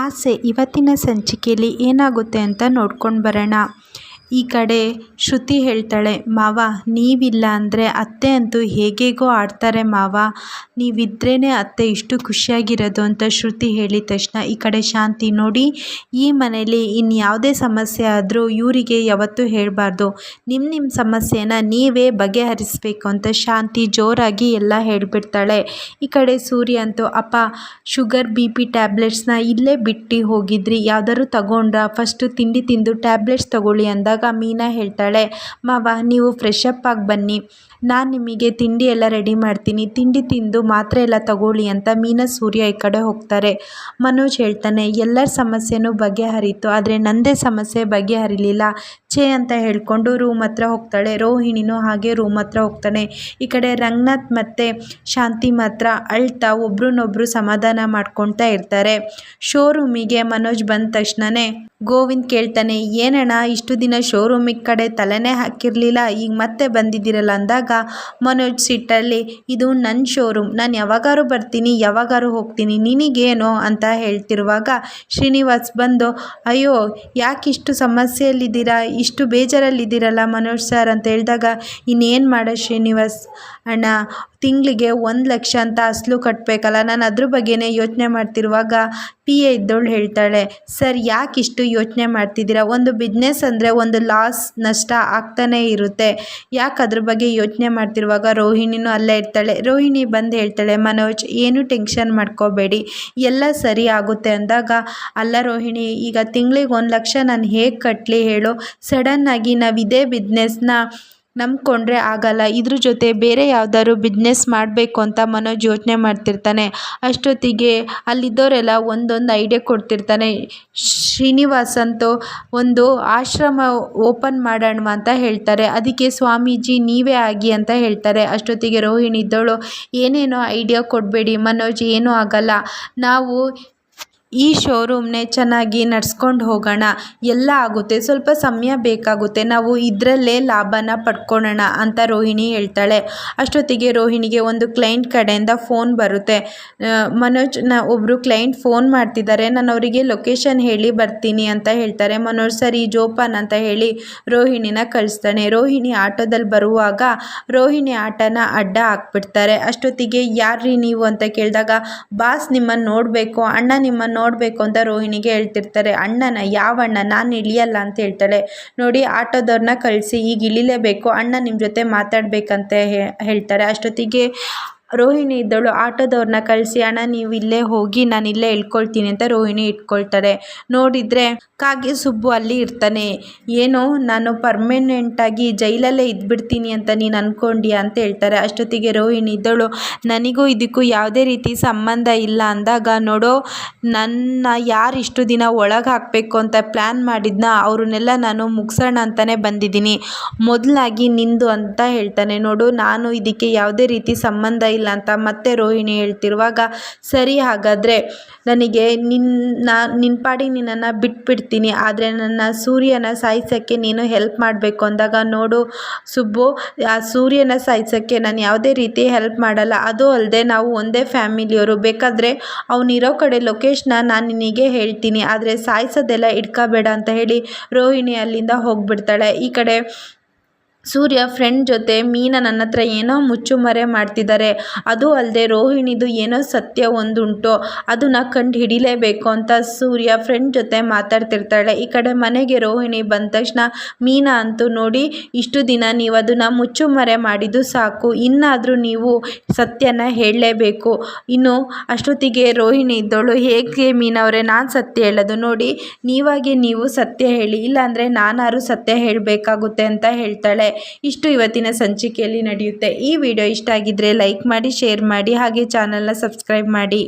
ಆಸೆ ಇವತ್ತಿನ ಸಂಚಿಕೆಯಲ್ಲಿ ಏನಾಗುತ್ತೆ ಅಂತ ನೋಡ್ಕೊಂಡು ಬರೋಣ. ಈ ಕಡೆ ಶ್ರುತಿ ಹೇಳ್ತಾಳೆ, ಮಾವ ನೀವಿಲ್ಲ ಅಂದರೆ ಅತ್ತೆ ಅಂತೂ ಹೇಗೇಗೋ ಆಡ್ತಾರೆ ಮಾವ, ನೀವಿದ್ರೇ ಅತ್ತೆ ಇಷ್ಟು ಖುಷಿಯಾಗಿರೋದು ಅಂತ ಶ್ರುತಿ ಹೇಳಿದ ತಕ್ಷಣ ಈ ಕಡೆ ಶಾಂತಿ, ನೋಡಿ ಈ ಮನೇಲಿ ಇನ್ಯಾವುದೇ ಸಮಸ್ಯೆ ಆದರೂ ಇವರಿಗೆ ಯಾವತ್ತೂ ಹೇಳಬಾರ್ದು, ನಿಮ್ಮ ಸಮಸ್ಯೆನ ನೀವೇ ಬಗೆಹರಿಸಬೇಕು ಅಂತ ಶಾಂತಿ ಜೋರಾಗಿ ಎಲ್ಲ ಹೇಳಿಬಿಡ್ತಾಳೆ. ಈ ಕಡೆ ಸೂರ್ಯ ಅಂತೂ, ಅಪ್ಪ ಶುಗರ್ BP ಟ್ಯಾಬ್ಲೆಟ್ಸ್ನ ಇಲ್ಲೇ ಬಿಟ್ಟು ಹೋಗಿದ್ರಿ, ಯಾವ್ದಾದ್ರು ತಗೊಂಡ್ರಾ, ಫಸ್ಟು ತಿಂಡಿ ತಿಂದು ಟ್ಯಾಬ್ಲೆಟ್ಸ್ ತಗೊಳ್ಳಿ ಅಂದಾಗ ಮೀನಾ ಹೇಳ್ತಾಳೆ, ಮಾವ ನೀವು ಫ್ರೆಶ್ ಅಪ್ ಆಗಿ ಬನ್ನಿ, ನಾನು ನಿಮಗೆ ತಿಂಡಿ ಎಲ್ಲ ರೆಡಿ ಮಾಡ್ತೀನಿ, ತಿಂಡಿ ತಿಂದು ಮಾತ್ರೆ ಎಲ್ಲ ತಗೊಳ್ಳಿ ಅಂತ ಮೀನಾ ಸೂರ್ಯ ಈ ಕಡೆ ಹೋಗ್ತಾರೆ. ಮನೋಜ್ ಹೇಳ್ತಾನೆ, ಎಲ್ಲರ ಸಮಸ್ಯೆನೂ ಬಗೆಹರಿತು, ಆದರೆ ನನ್ನದೇ ಸಮಸ್ಯೆ ಬಗೆಹರಿಲಿಲ್ಲ ಛೇ ಅಂತ ಹೇಳ್ಕೊಂಡು ರೂಮ್ ಹತ್ರ ಹೋಗ್ತಾಳೆ. ರೋಹಿಣಿನೂ ಹಾಗೆ ರೂಮ್ ಹತ್ರ ಹೋಗ್ತಾನೆ. ಈ ಕಡೆ ರಂಗನಾಥ್ ಮತ್ತು ಶಾಂತಿ ಮಾತ್ರ ಅಳ್ತಾ ಒಬ್ರನ್ನೊಬ್ರು ಸಮಾಧಾನ ಮಾಡ್ಕೊಳ್ತಾ ಇರ್ತಾರೆ. ಶೋರೂಮಿಗೆ ಮನೋಜ್ ಬಂದ ತಕ್ಷಣವೇ ಗೋವಿಂದ್ ಕೇಳ್ತಾನೆ, ಏನಣ್ಣ ಇಷ್ಟು ದಿನ ಶೋರೂಮಿಗೆ ಕಡೆ ತಲೆನೇ ಹಾಕಿರಲಿಲ್ಲ, ಈಗ ಮತ್ತೆ ಬಂದಿದ್ದೀರಲ್ಲ ಅಂದಾಗ ಮನೋಜ್ ಸಿಟ್ಟಲ್ಲಿ, ಇದು ನನ್ನ ಶೋರೂಮ್, ನಾನು ಯಾವಾಗಾರು ಬರ್ತೀನಿ ಯಾವಾಗಾರು ಹೋಗ್ತೀನಿ, ನಿನಗೇನೋ ಅಂತ ಹೇಳ್ತಿರುವಾಗ ಶ್ರೀನಿವಾಸ್ ಬಂದು, ಅಯ್ಯೋ ಯಾಕಿಷ್ಟು ಸಮಸ್ಯೆಯಲ್ಲಿದ್ದೀರಾ, ಇಷ್ಟು ಬೇಜಾರಲ್ಲಿದ್ದೀರಲ್ಲ ಮನೋಜ್ ಸರ್ ಅಂತ ಹೇಳಿದಾಗ, ಇನ್ನೇನು ಮಾಡೋ ಶ್ರೀನಿವಾಸ್ ಅಣ್ಣ, ತಿಂಗಳಿಗೆ 1 ಲಕ್ಷ ಅಂತ ಅಸಲು ಕಟ್ಟಬೇಕಲ್ಲ, ನಾನು ಅದ್ರ ಬಗ್ಗೆನೇ ಯೋಚನೆ ಮಾಡ್ತಿರುವಾಗ PA ಇದ್ದವಳು ಹೇಳ್ತಾಳೆ, ಸರ್ ಯಾಕಿಷ್ಟು ಯೋಚನೆ ಮಾಡ್ತಿದ್ದೀರಾ, ಒಂದು ಬಿಸ್ನೆಸ್ ಅಂದರೆ ಒಂದು ಲಾಸ್ ನಷ್ಟ ಆಗ್ತಾನೇ ಇರುತ್ತೆ, ಯಾಕೆ ಅದ್ರ ಬಗ್ಗೆ ಯೋಚನೆ ಮಾಡ್ತಿರುವಾಗ ರೋಹಿಣಿನೂ ಅಲ್ಲೇ ಇರ್ತಾಳೆ. ರೋಹಿಣಿ ಬಂದು ಹೇಳ್ತಾಳೆ, ಮನೋಜ್ ಏನು ಟೆನ್ಷನ್ ಮಾಡ್ಕೋಬೇಡಿ, ಎಲ್ಲ ಸರಿ ಆಗುತ್ತೆ ಅಂದಾಗ, ಅಲ್ಲ ರೋಹಿಣಿ ಈಗ ತಿಂಗಳಿಗೆ 1 ಲಕ್ಷ ನಾನು ಹೇಗೆ ಕಟ್ಟಲಿ ಹೇಳು, ಸಡನ್ನಾಗಿ ನಾವು ಇದೇ ಬಿಸ್ನೆಸ್ನ ನಂಬ್ಕೊಂಡ್ರೆ ಆಗಲ್ಲ, ಇದ್ರ ಜೊತೆ ಬೇರೆ ಯಾವ್ದಾದ್ರು ಬಿಸ್ನೆಸ್ ಮಾಡಬೇಕು ಅಂತ ಮನೋಜ್ ಯೋಚನೆ ಮಾಡ್ತಿರ್ತಾನೆ. ಅಷ್ಟೊತ್ತಿಗೆ ಅಲ್ಲಿದ್ದವರೆಲ್ಲ ಒಂದೊಂದು ಐಡಿಯಾ ಕೊಡ್ತಿರ್ತಾನೆ. ಶ್ರೀನಿವಾಸ್ ಅಂತೂ ಒಂದು ಆಶ್ರಮ ಓಪನ್ ಮಾಡೋಣ ಅಂತ ಹೇಳ್ತಾರೆ, ಅದಕ್ಕೆ ಸ್ವಾಮೀಜಿ ನೀವೇ ಆಗಿ ಅಂತ ಹೇಳ್ತಾರೆ. ಅಷ್ಟೊತ್ತಿಗೆ ರೋಹಿಣಿ ಇದ್ದವಳು, ಏನೇನೋ ಐಡಿಯಾ ಕೊಡಬೇಡಿ ಮನೋಜ್, ಏನೂ ಆಗಲ್ಲ, ನಾವು ಈ ಶೋರೂಮ್ನೇ ಚೆನ್ನಾಗಿ ನಡ್ಸ್ಕೊಂಡು ಹೋಗೋಣ, ಎಲ್ಲ ಆಗುತ್ತೆ, ಸ್ವಲ್ಪ ಸಮಯ ಬೇಕಾಗುತ್ತೆ, ನಾವು ಇದರಲ್ಲೇ ಲಾಭನ ಪಡ್ಕೊಳ್ಳೋಣ ಅಂತ ರೋಹಿಣಿ ಹೇಳ್ತಾಳೆ. ಅಷ್ಟೊತ್ತಿಗೆ ರೋಹಿಣಿಗೆ ಒಂದು ಕ್ಲೈಂಟ್ ಕಡೆಯಿಂದ ಫೋನ್ ಬರುತ್ತೆ. ಮನೋಜ್ನ ಒಬ್ಬರು ಕ್ಲೈಂಟ್ ಫೋನ್ ಮಾಡ್ತಿದ್ದಾರೆ, ನಾನು ಅವರಿಗೆ ಲೊಕೇಶನ್ ಹೇಳಿ ಬರ್ತೀನಿ ಅಂತ ಹೇಳ್ತಾರೆ. ಮನೋಜ್ ಸರಿ ಜೋಪಾನ್ ಅಂತ ಹೇಳಿ ರೋಹಿಣಿನ ಕಳಿಸ್ತಾನೆ. ರೋಹಿಣಿ ಆಟೋದಲ್ಲಿ ಬರುವಾಗ ರೋಹಿಣಿ ಆಟೋನ ಅಡ್ಡ ಹಾಕ್ಬಿಡ್ತಾರೆ. ಅಷ್ಟೊತ್ತಿಗೆ ಯಾರ್ರೀ ನೀವು ಅಂತ ಕೇಳಿದಾಗ, ಬಾಸ್ ನಿಮ್ಮನ್ನು ನೋಡಬೇಕು, ಅಣ್ಣ ನಿಮ್ಮನ್ನು ನೋಡಬೇಕು ಅಂತ ರೋಹಿಣಿಗೆ ಹೇಳ್ತಿರ್ತಾರೆ. ಅಣ್ಣನ ಯಾವ ಅಣ್ಣ, ನಾನು ಇಳಿಯಲ್ಲ ಅಂತ ಹೇಳ್ತಾಳೆ. ನೋಡಿ ಆಟೋದವ್ರನ್ನ ಕಳಿಸಿ, ಈಗ ಇಳಿಲೇಬೇಕು, ಅಣ್ಣ ನಿಮ್ಮ ಜೊತೆ ಮಾತಾಡಬೇಕಂತ ಹೇಳ್ತಾರೆ. ಅಷ್ಟೊತ್ತಿಗೆ ರೋಹಿಣಿ ಇದ್ದವಳು ಆಟೋದವ್ರನ್ನ ಕಳಿಸಿ, ಅಣ್ಣ ನೀವು ಇಲ್ಲೇ ಹೋಗಿ ನಾನು ಇಲ್ಲೇ ಇಳ್ಕೊಳ್ತೀನಿ ಅಂತ ರೋಹಿಣಿ ಇಟ್ಕೊಳ್ತಾರೆ. ನೋಡಿದರೆ ಕಾಗೆ ಸುಬ್ಬು ಅಲ್ಲಿ ಇರ್ತಾನೆ. ಏನು ನಾನು ಪರ್ಮನೆಂಟಾಗಿ ಜೈಲಲ್ಲೇ ಇದ್ಬಿಡ್ತೀನಿ ಅಂತ ನೀನು ಅಂದ್ಕೊಂಡ್ಯಾ ಅಂತ ಹೇಳ್ತಾರೆ. ಅಷ್ಟೊತ್ತಿಗೆ ರೋಹಿಣಿ ಇದ್ದವಳು, ನನಗೂ ಇದಕ್ಕೂ ಯಾವುದೇ ರೀತಿ ಸಂಬಂಧ ಇಲ್ಲ ಅಂದಾಗ, ನೋಡೋ ನನ್ನ ಯಾರು ಇಷ್ಟು ದಿನ ಒಳಗೆ ಹಾಕಬೇಕು ಅಂತ ಪ್ಲ್ಯಾನ್ ಮಾಡಿದ್ನ ಅವ್ರನ್ನೆಲ್ಲ ನಾನು ಮುಗಿಸೋಣ ಅಂತಲೇ ಬಂದಿದ್ದೀನಿ, ಮೊದಲಾಗಿ ನಿಂದು ಅಂತ ಹೇಳ್ತಾನೆ. ನೋಡು ನಾನು ಇದಕ್ಕೆ ಯಾವುದೇ ರೀತಿ ಸಂಬಂಧ ಇಲ್ಲ ಅಂತ ಮತ್ತೆ ರೋಹಿಣಿ ಹೇಳ್ತಿರುವಾಗ, ಸರಿ ಹಾಗಾದರೆ ನನಗೆ ನಿನ್ನ ಪಾಡಿಗೆ ನಿನ್ನನ್ನು ಬಿಟ್ಬಿಡ್ತೀನಿ, ಆದರೆ ನನ್ನ ಸೂರ್ಯನ ಸಾಯಿಸೋಕ್ಕೆ ನೀನು ಹೆಲ್ಪ್ ಮಾಡಬೇಕು ಅಂದಾಗ, ನೋಡು ಸುಬ್ಬು ಆ ಸೂರ್ಯನ ಸಾಯಿಸೋಕ್ಕೆ ನಾನು ಯಾವುದೇ ರೀತಿ ಹೆಲ್ಪ್ ಮಾಡಲ್ಲ, ಅದು ಅಲ್ಲದೆ ನಾವು ಒಂದೇ ಫ್ಯಾಮಿಲಿಯವರು, ಬೇಕಾದರೆ ಅವನಿರೋ ಕಡೆ ಲೊಕೇಶನ್ನ ನಾನು ನಿನಗೆ ಹೇಳ್ತೀನಿ, ಆದರೆ ಸಾಯಿಸೋದೆಲ್ಲ ಇಟ್ಕೋಬೇಡ ಅಂತ ಹೇಳಿ ರೋಹಿಣಿ ಅಲ್ಲಿಂದ ಹೋಗ್ಬಿಡ್ತಾಳೆ. ಈ ಕಡೆ ಸೂರ್ಯ ಫ್ರೆಂಡ್ ಜೊತೆ ಮೀನಾ ನನ್ನ ಹತ್ರ ಏನೋ ಮುಚ್ಚುಮರೆ ಮಾಡ್ತಿದ್ದಾರೆ, ಅದು ಅಲ್ಲದೆ ರೋಹಿಣಿದು ಏನೋ ಸತ್ಯ ಒಂದುಂಟು, ಅದನ್ನು ಕಂಡು ಹಿಡಿಲೇಬೇಕು ಅಂತ ಸೂರ್ಯ ಫ್ರೆಂಡ್ ಜೊತೆ ಮಾತಾಡ್ತಿರ್ತಾಳೆ. ಈ ಕಡೆ ಮನೆಗೆ ರೋಹಿಣಿ ಬಂದ ತಕ್ಷಣ ಮೀನಾ ಅಂತೂ, ನೋಡಿ ಇಷ್ಟು ದಿನ ನೀವು ಅದನ್ನು ಮುಚ್ಚುಮರೆ ಮಾಡಿದ್ದು ಸಾಕು, ಇನ್ನಾದರೂ ನೀವು ಸತ್ಯನ ಹೇಳಲೇಬೇಕು. ಇನ್ನು ಅಷ್ಟೊತ್ತಿಗೆ ರೋಹಿಣಿ ಇದ್ದವಳು, ಹೇಗೆ ಮೀನವರೇ ನಾನು ಸತ್ಯ ಹೇಳೋದು, ನೋಡಿ ನೀವಾಗೆ ನೀವು ಸತ್ಯ ಹೇಳಿ, ಇಲ್ಲಾಂದರೆ ನಾನಾರು ಸತ್ಯ ಹೇಳಬೇಕಾಗುತ್ತೆ ಅಂತ ಹೇಳ್ತಾಳೆ. ಇಷ್ಟು ಇವತ್ತಿನ ಸಂಚಿಕೆಯಲ್ಲಿ ನಡೆಯುತ್ತೆ. ಈ ವಿಡಿಯೋ ಇಷ್ಟ ಆಗಿದ್ರೆ ಲೈಕ್ ಮಾಡಿ, ಶೇರ್ ಮಾಡಿ, ಹಾಗೆ ಚಾನಲ್ನ ಸಬ್ಸ್ಕ್ರೈಬ್ ಮಾಡಿ.